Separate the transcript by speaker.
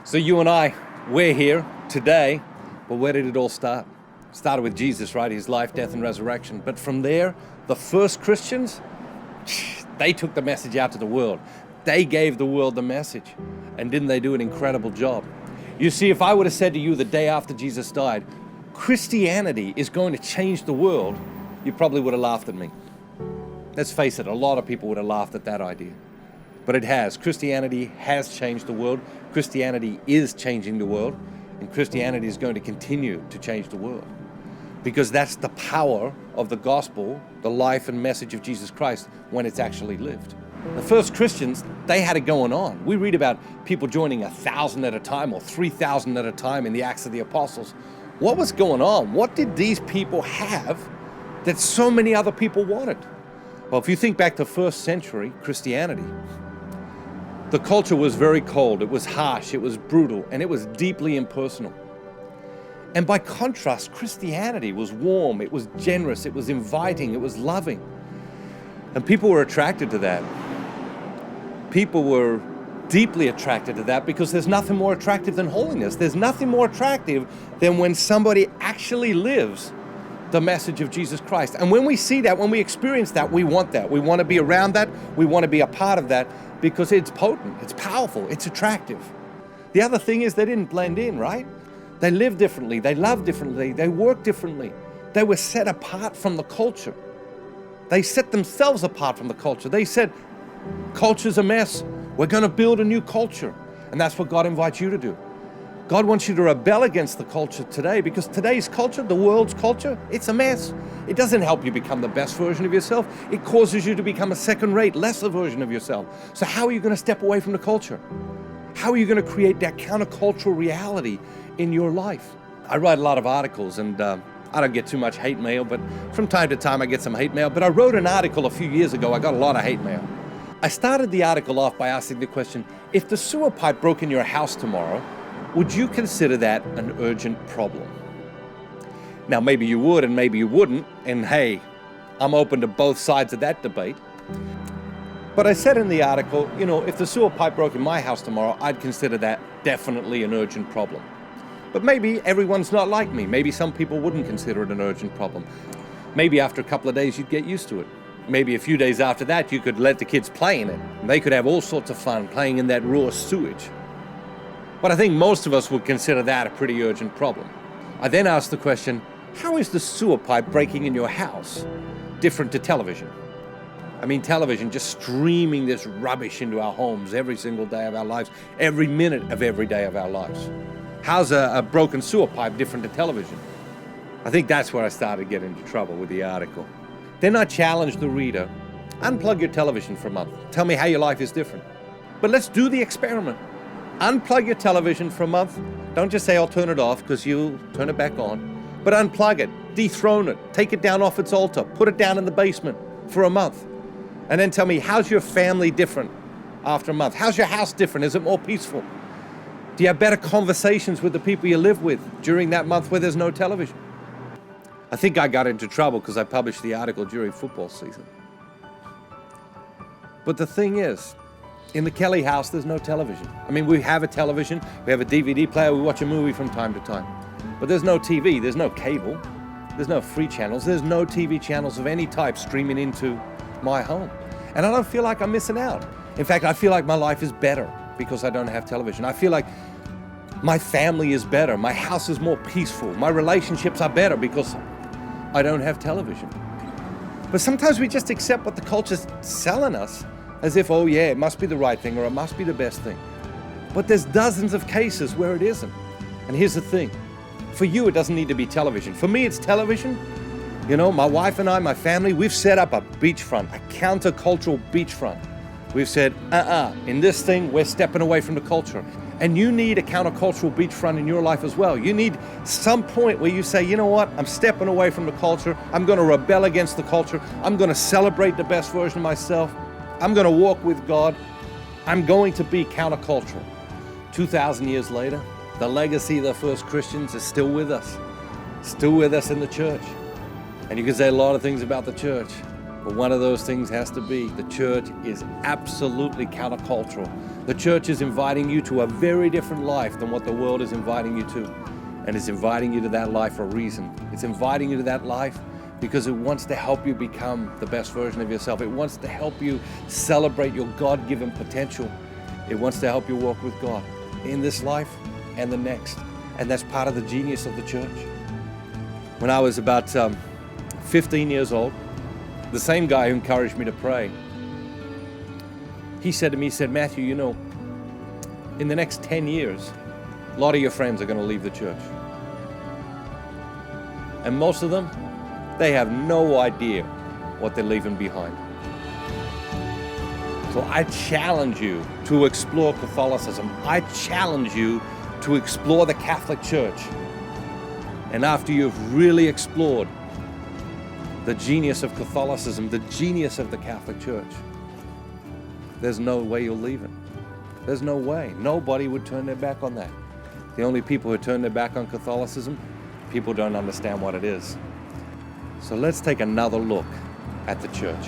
Speaker 1: So you and I, we're here today, but where did it all start? It started with Jesus, right? His life, death, and resurrection. But from there, the first Christians, they took the message out to the world. They gave the world the message. And didn't they do an incredible job? You see, if I would have said to you the day after Jesus died, Christianity is going to change the world, you probably would have laughed at me. Let's face it, a lot of people would have laughed at that idea. But it has. Christianity has changed the world. Christianity is changing the world. And Christianity is going to continue to change the world. Because that's the power of the gospel, the life and message of Jesus Christ when it's actually lived. The first Christians, they had it going on. We read about people joining 1,000 at a time or 3,000 at a time in the Acts of the Apostles. What was going on? What did these people have that so many other people wanted? Well, if you think back to first century Christianity, the culture was very cold, it was harsh, it was brutal, and it was deeply impersonal. And by contrast, Christianity was warm, it was generous, it was inviting, it was loving. And people were attracted to that. People were deeply attracted to that because there's nothing more attractive than holiness. There's nothing more attractive than when somebody actually lives the message of Jesus Christ. And when we see that, when we experience that, we want that. We want to be around that. We want to be a part of that because it's potent, it's powerful, it's attractive. The other thing is they didn't blend in, right? They lived differently, they loved differently, they worked differently. They were set apart from the culture. They set themselves apart from the culture. They said, culture's a mess. We're going to build a new culture. And that's what God invites you to do. God wants you to rebel against the culture today because today's culture, the world's culture, it's a mess. It doesn't help you become the best version of yourself. It causes you to become a second-rate, lesser version of yourself. So how are you going to step away from the culture? How are you going to create that countercultural reality in your life? I write a lot of articles and I don't get too much hate mail, but from time to time I get some hate mail. But I wrote an article a few years ago. I got a lot of hate mail. I started the article off by asking the question, if the sewer pipe broke in your house tomorrow, would you consider that an urgent problem? Now, maybe you would and maybe you wouldn't, and hey, I'm open to both sides of that debate. But I said in the article, you know, if the sewer pipe broke in my house tomorrow, I'd consider that definitely an urgent problem. But maybe everyone's not like me. Maybe some people wouldn't consider it an urgent problem. Maybe after a couple of days, you'd get used to it. Maybe a few days after that, you could let the kids play in it. And they could have all sorts of fun playing in that raw sewage. But I think most of us would consider that a pretty urgent problem. I then asked the question, how is the sewer pipe breaking in your house different to television? I mean, television just streaming this rubbish into our homes every single day of our lives, every minute of every day of our lives. How's a broken sewer pipe different to television? I think that's where I started getting into trouble with the article. Then I challenged the reader, unplug your television for a month. Tell me how your life is different. But let's do the experiment. Unplug your television for a month. Don't just say, I'll turn it off, because you'll turn it back on. But unplug it, dethrone it, take it down off its altar, put it down in the basement for a month. And then tell me, how's your family different after a month? How's your house different? Is it more peaceful? Do you have better conversations with the people you live with during that month where there's no television? I think I got into trouble because I published the article during football season. But the thing is, in the Kelly house, there's no television. I mean, we have a television, we have a DVD player, we watch a movie from time to time. But there's no TV, there's no cable, there's no free channels, there's no TV channels of any type streaming into my home. And I don't feel like I'm missing out. In fact, I feel like my life is better because I don't have television. I feel like my family is better, my house is more peaceful, my relationships are better because I don't have television. But sometimes we just accept what the culture's selling us as if, oh yeah, it must be the right thing or it must be the best thing. But there's dozens of cases where it isn't. And here's the thing. For you, it doesn't need to be television. For me, it's television. You know, my wife and I, my family, we've set up a beachfront, a countercultural beachfront. We've said, in this thing, we're stepping away from the culture. And you need a countercultural beachfront in your life as well. You need some point where you say, you know what, I'm stepping away from the culture. I'm going to rebel against the culture. I'm going to celebrate the best version of myself. I'm going to walk with God. I'm going to be countercultural. 2,000 years later, the legacy of the first Christians is still with us in the church. And you can say a lot of things about the church. But one of those things has to be the church is absolutely countercultural. The church is inviting you to a very different life than what the world is inviting you to. And it's inviting you to that life for a reason. It's inviting you to that life because it wants to help you become the best version of yourself. It wants to help you celebrate your God-given potential. It wants to help you walk with God in this life and the next. And that's part of the genius of the church. When I was about 15 years old, the same guy who encouraged me to pray, he said to me, he said, Matthew, you know, in the next 10 years, a lot of your friends are going to leave the church. And most of them, they have no idea what they're leaving behind. So I challenge you to explore Catholicism. I challenge you to explore the Catholic Church. And after you've really explored the genius of Catholicism, the genius of the Catholic Church, there's no way you'll leave it. There's no way. Nobody would turn their back on that. The only people who turn their back on Catholicism, people don't understand what it is. So let's take another look at the church.